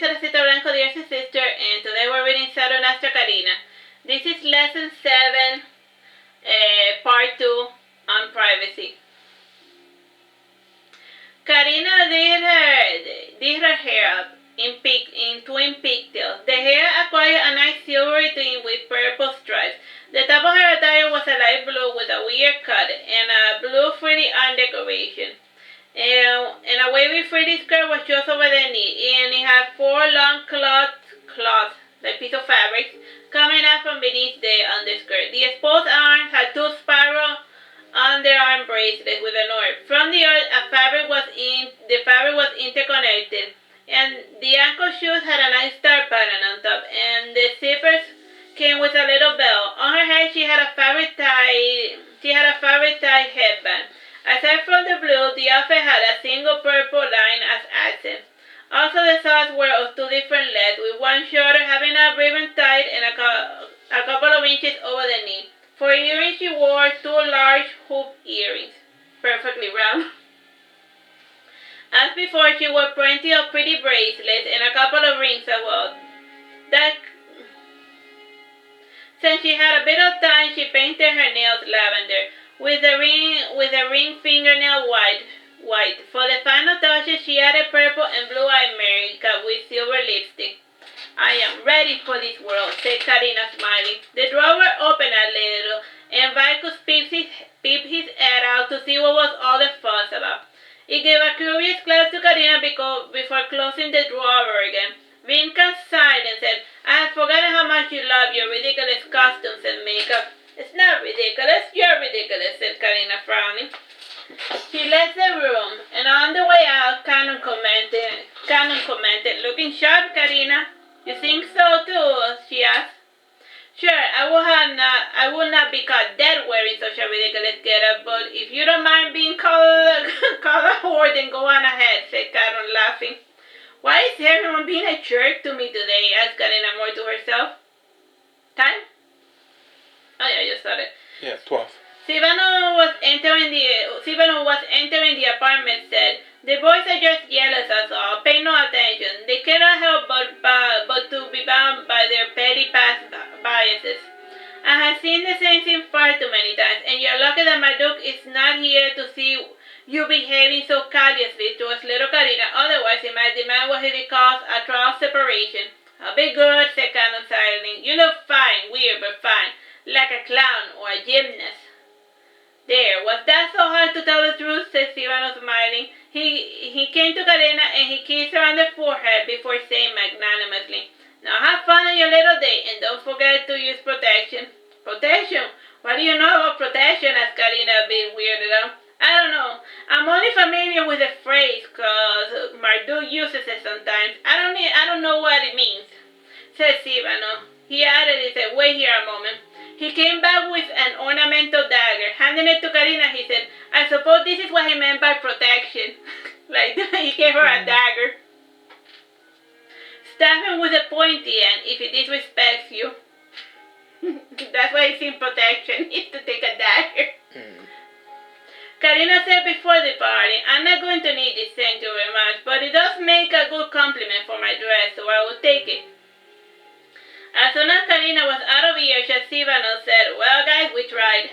Teresita Blanco, dear sister, and today we're reading Saturnastra Karina. This is lesson 7, part 2, on privacy. Karina did her hair up in twin pigtails. The hair acquired a nice silvery tint with purple stripes. The top of her attire was a light blue with a weird cut and a blue frilly arm decoration. And a wavy frilly skirt was just over the knee, and it had 4 long cloths, like piece of fabric, coming out from beneath the underskirt. The exposed arms had 2 spiral underarm bracelets with an orb. From the earth, the fabric was interconnected, and the ankle shoes had a nice star pattern on top, and the zippers came with a little bell. On her head, she had a fabric tie headband. Aside from the blue, the outfit had a single purple line as accent. Also, the socks were of 2 different lengths, with one shorter having a ribbon tied and a couple of inches over the knee. For earrings, she wore 2 large hoop earrings, perfectly round. As before, she wore plenty of pretty bracelets and a couple of rings as well. Since she had a bit of time, she painted her nails lavender, with the ring fingernail white. For the final touches, she added purple and blue-eyed Mary cut with silver lipstick. I am ready for this world, said Karina, smiling. The drawer opened a little, and Vicus peeped his head out to see what was all the fuss about. He gave a curious glance to Karina before closing the drawer again. Vinca sighed and said, I had forgotten how much you love your ridiculous costumes and makeup. It's not ridiculous, you're ridiculous, said Karina, frowning. She left the room, and on the way out, Canon commented, looking sharp, Karina. You think so too? She asked. Sure, I would not be caught dead wearing such a ridiculous getup, but if you don't mind being called a whore, then go on ahead, said Canon, laughing. Why is everyone being a jerk to me today? Asked Karina more to herself. Time? Oh yeah, I just started. Yeah, 12. Sivano, who was entering the apartment, said, the boys are just jealous, that's all. Pay no attention. They cannot help but to be bound by their petty past biases. I have seen the same thing far too many times, and you're lucky that Marduke is not here to see you behaving so callously towards little Karina. Otherwise, he might demand what he calls a trial separation. I'll be good, said Canon silently. You look fine, weird but fine, like a clown or a gymnast. There, was that so hard to tell the truth? Said Sivano, smiling. He came to Karina and he kissed her on the forehead before saying magnanimously, now have fun on your little date and don't forget to use protection. Protection? What do you know about protection? Asked Karina, a bit weirded out. I don't know. I'm only familiar with the phrase because Marduke uses it sometimes. I don't know what it means, said Sivano. He added and said, wait here a moment. He came back with an ornamental dagger. Handing it to Karina, he said, I suppose this is what he meant by protection. Like, he gave her a dagger. Stab him with a pointy end if he disrespects you. That's why it's in protection, is to take a dagger. Karina said before the party, I'm not going to need this, thank you very much, but it does make a good compliment for my dress, so I will take it. As soon as Karina was out of earshot, Sivano said, well guys, we tried.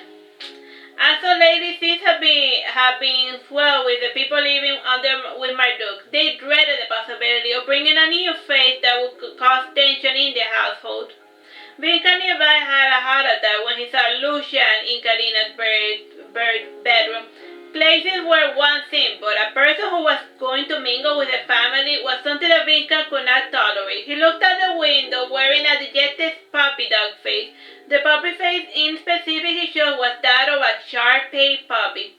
As so ladies, things have been swell with the people living with Marduke. They dreaded the possibility of bringing a new face that would cause tension in the household. Vinca nearby had a heart attack when he saw Lucian in Karina's bedroom. Places were one thing, but a person who was going to mingle with the family was something that Vinca could not tolerate. He looked at the window wearing a dejected puppy dog face. The puppy face in specific he showed was that of a Shar-Pei puppy.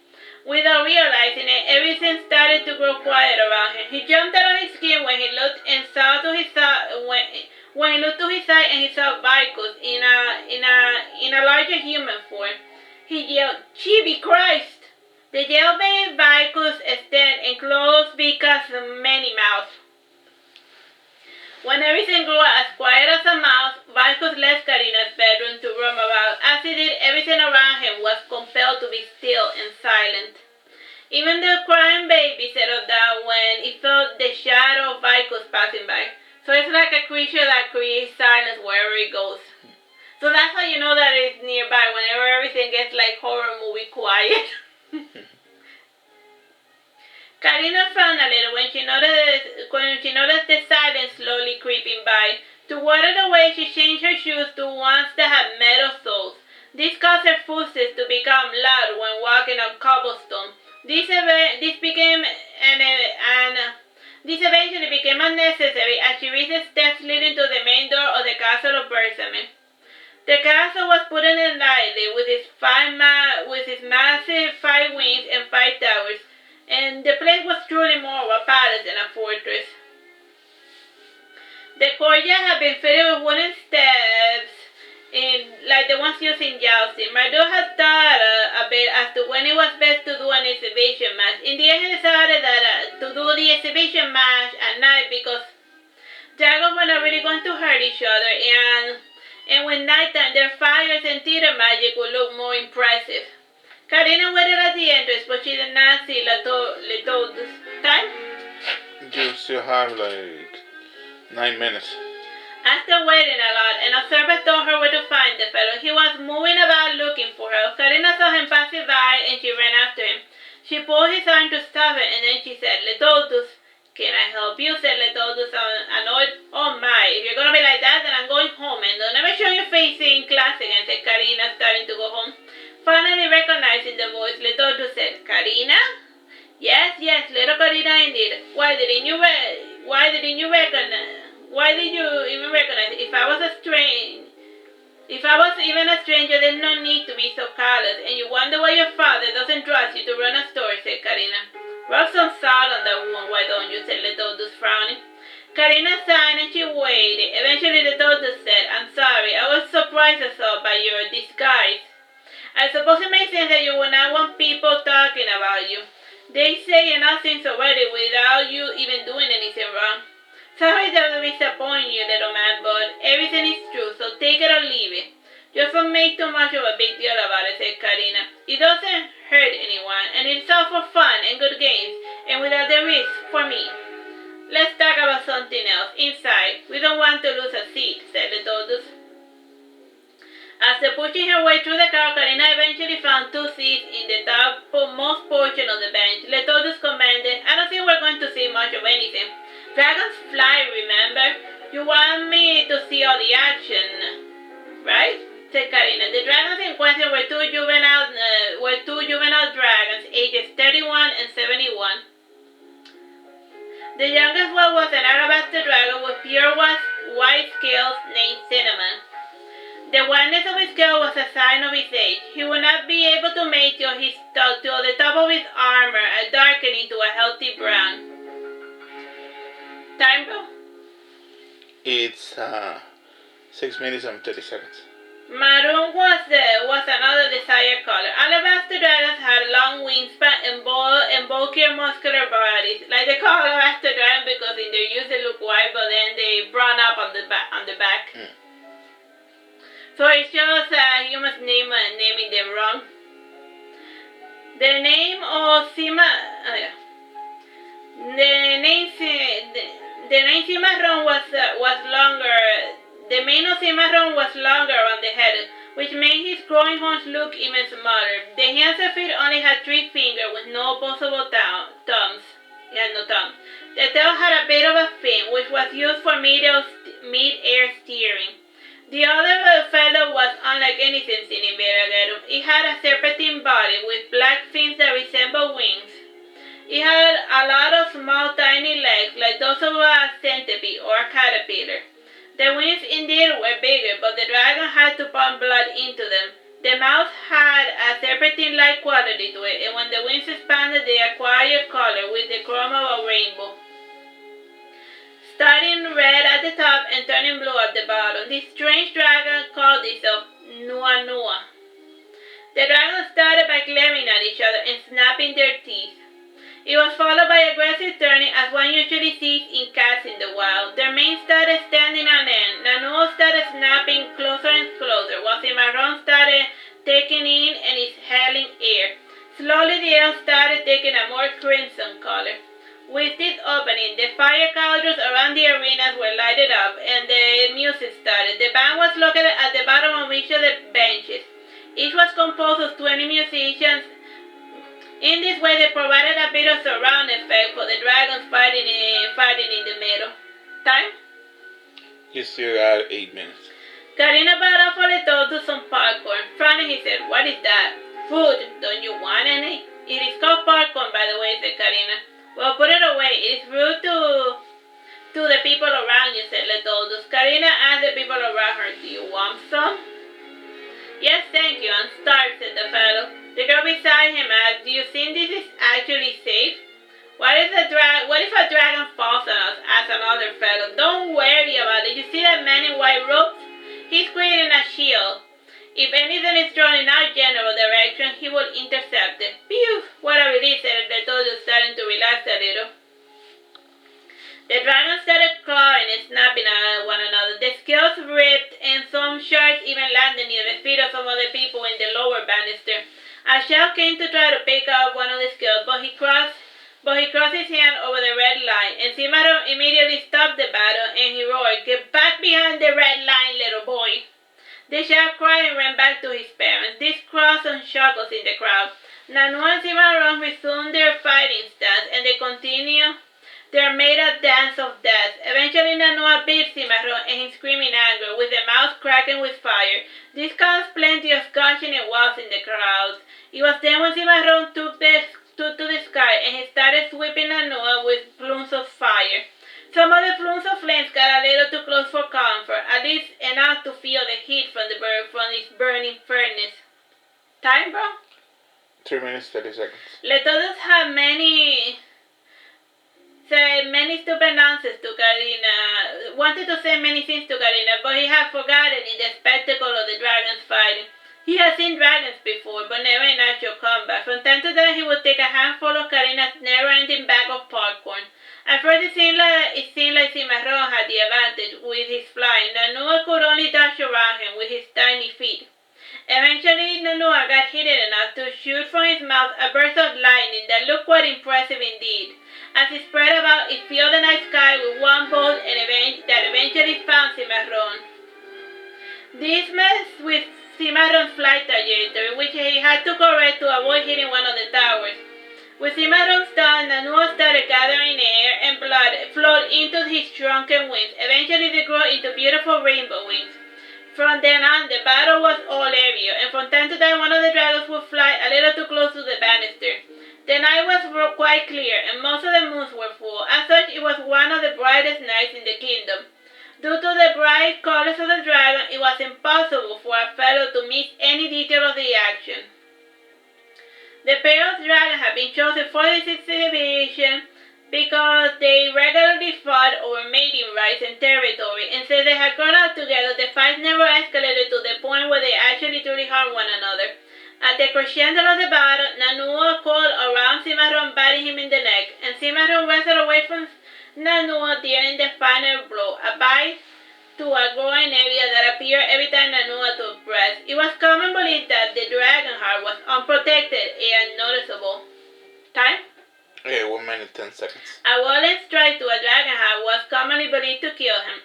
Without realizing it, everything started to grow quiet around him. He jumped out of his skin when he looked and saw to his side when he looked to his side and he saw Vicus in a larger human form. He yelled, Chibi Christ! The yell made Vicus stand and close Vinca's many mouth. When everything grew as quiet as a mouse, Vicus left Karina's bedroom to roam about. As he did, everything around him was compelled to be still and silent. Even the crying baby settled down when it felt the shadow of Vicus passing by. it goes. So that's how you know that it's nearby, whenever everything gets like horror movie quiet. Karina frowned a little when she noticed the silence slowly creeping by. To ward it away, she changed her shoes to ones that had metal soles. This caused her footsteps to become loud when walking on cobblestone. This eventually became unnecessary as she reached the steps leading to the main door of the castle of Bersamin. The castle was put in lightly with its massive 5 wings and 5 towers, and the place was truly more of a palace than a fortress. The courtyard had been fitted with wooden steps, like the ones used in jousting. Marduke had thought a bit as to when it was best to do an exhibition match. In the end, he decided that to do the exhibition match at night because dragons were not really going to hurt each other, and with nighttime, their fires and theater magic would look more impressive. Karina waited at the entrance, but she did not see Letholdus. Time? You still have like 9 minutes. After waiting a lot, an observer told her where to find the fellow. He was moving about looking for her. Karina saw him passing by and she ran after him. She pulled his arm to stop it, and then she said, "Letholdus, can I help you?" said Letholdus, annoyed. "Oh my, if you're gonna be like that, then I'm going home, and don't ever show your face in class again," said Karina, starting to go home. Finally recognizing the voice, Letholdus said, "Karina?" Yes, little Karina indeed. Why didn't you even recognize it? If I was even a stranger, there's no need to be so callous, and you wonder why your father doesn't trust you to run a store," said Karina. "Rub some salt on that wound, why don't you?" said Letholdus, frowning. Karina sighed and she waited. Eventually Letholdus said, "I'm sorry, I was surprised as all by your disguise. I suppose it makes sense that you would not want people talking about you. They say enough things already without you even doing anything wrong. Sorry to disappoint you, little man, but everything is true, so take it or leave it. Just don't make too much of a big deal about it," said Karina. "It doesn't hurt anyone, and it's all for fun and good games, and without the risk for me. Let's talk about something else. Inside. We don't want to lose a seat," said Letholdus. After pushing her way through the crowd, Karina eventually found 2 seats in the topmost portion of the bench. Letholdus commanded, "I don't think we're going to see much of anything. Dragons fly, remember? You want me to see all the action, right?" said Karina. The dragons in question were two juvenile dragons, ages 31 and 71. The youngest one was an alabaster dragon with pure white scales named Cinnamon. The whiteness of his scale was a sign of his age. He would not be able to make till the top of his armor darkening to a healthy brown. Time, bro? It's 6 minutes and 30 seconds. Maroon was another desired color. Alabaster dragons had long wingspan and bulkier muscular bodies, like the color alabaster dragon, because in their use they look white, but then they brown up on the back. So it shows humans naming them wrong. The name Cimarron was longer. The mane of Cimarron was longer on the head, which made his growing horns look even smaller. The hands and feet only had 3 fingers with no opposable thumbs. He had no thumbs. The tail had a bit of a fin, which was used for mid-air steering. The other fellow was unlike anything seen in Veragerung. It had a serpentine body with black fins that resembled wings. It had a lot of small, tiny legs, like those of a centipede or a caterpillar. The wings indeed were bigger, but the dragon had to pump blood into them. The mouth had a serpentine-like quality to it, and when the wings expanded, they acquired color with the chrome of a rainbow, starting red at the top and turning blue at the bottom. This strange dragon called itself Nua Nua. The dragons started by glaring at each other and snapping their teeth. It was followed by aggressive turning, as one usually sees in cats in the wild. Their manes started standing on end. Nua started snapping closer and closer, while Cimarron started taking in and exhaling air. Slowly the air started taking a more crimson color. With this opening, the fire cauldrons around the arenas were lighted up, and the music started. The band was located at the bottom of each of the benches. Each was composed of 20 musicians. In this way, they provided a bit of surround effect for the dragons fighting in the middle. Time? You still got 8 minutes. Karina brought up for Letholdus some popcorn. Frowning, he said, "What is that?" "Food. Don't you want any?" "It is called popcorn, by the way," said Karina. "Well, put it away. It is rude to the people around you," said Letholdus. Karina asked the people around her, "Do you want some?" "Yes, thank you. I'm starved," said the fellow. The girl beside him asked, "Do you think this is actually safe?" What if a dragon falls on us?" asked another fellow. "Don't worry about it. You see that man in white robes? He's creating a shield. If anything is thrown in our general direction, he will intercept it." "Phew, what a relief," said Letholdus, starting to relax a little. The dragons started clawing and snapping at one another. The scales ripped, and some shards even landed near the feet of some of the people in the lower banister. A shell came to try to pick up one of the scales, but he crossed his hand over the red line, and Cimarron immediately stopped the battle, and he roared, "Get back behind the red line, little boy." The child cried and ran back to his parents. This caused some chuckles in the crowd. Nanu and Cimarron resumed their fighting stance, and they continued their made-up dance of death. Eventually, Nanu beat Cimarron, and he screamed in anger, with the mouth cracking with fire. This caused plenty of gushing and walls in the crowd. It was then when Cimarron took to the sky, and he started sweeping Nanu with plumes of fire. Some of the plumes of flames got a little too close for comfort, at least enough to feel the heat from this burning furnace. Time, bro? 3 minutes, 30 seconds. Letholdus had said many stupid nonsense to Karina, wanted to say many things to Karina, but he had forgotten in the spectacle of the dragons fighting. He had seen dragons before, but never in actual combat. From time to time, he would take a handful of Karina's never-ending bag of popcorn. At first, it seemed like Cimarron had the advantage with his flying. Nanu could only dash around him with his tiny feet. Eventually, Nanu got heated enough to shoot from his mouth a burst of lightning that looked quite impressive indeed. As it spread about, it filled the night sky with one bolt that eventually found Cimarron. This messed with Cimarron's flight trajectory, which he had to correct to avoid hitting one of the towers. With Cimarron's done, Nanu started gathering air, and blood flowed into his shrunken wings. Eventually, they grew into beautiful rainbow wings. From then on, the battle was all aerial, and from time to time, one of the dragons would fly a little too close to the banister. The night was quite clear, and most of the moons were full. As such, it was one of the brightest nights in the kingdom. Due to the bright colors of the dragon, it was impossible for a fellow to miss any detail of the action. The pair of dragons had been chosen for this exhibition because they regularly fought over mating rights and territory, and since they had grown up together, the fights never escalated to the point where they actually truly harmed one another. At the crescendo of the battle, Nanu called around Cimarron, biting him in the neck, and Cimarron wrestled away from Nanu during the final blow, a bite to a growing area that appeared every time Nanu took breath. It was common belief that the dragon heart was unprotected and noticeable. Time? Yeah, 1 minute, 10 seconds. A violent strike to a dragon heart was commonly believed to kill him.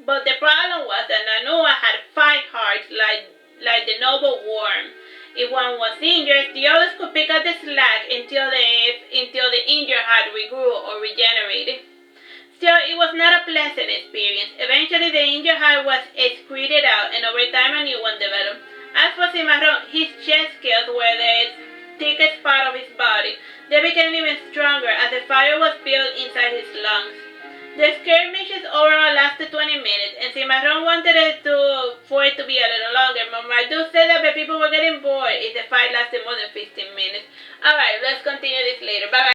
But the problem was that Nanu had 5 hearts like the noble worm. If one was injured, the others could pick up the slack until the injured heart regrew or regenerated. Still, it was not a pleasant experience. Eventually, the injured heart was excreted out, and over time, a new one developed. As for Cimarron, his chest scales were the thickest part of his body. They became even stronger as the fire was built inside his lungs. The skirmishes overall lasted 20 minutes, and Cimarron wanted for it to be a little longer, but Marduke said that the people were getting bored if the fight lasted more than 15 minutes. Alright, let's continue this later. Bye.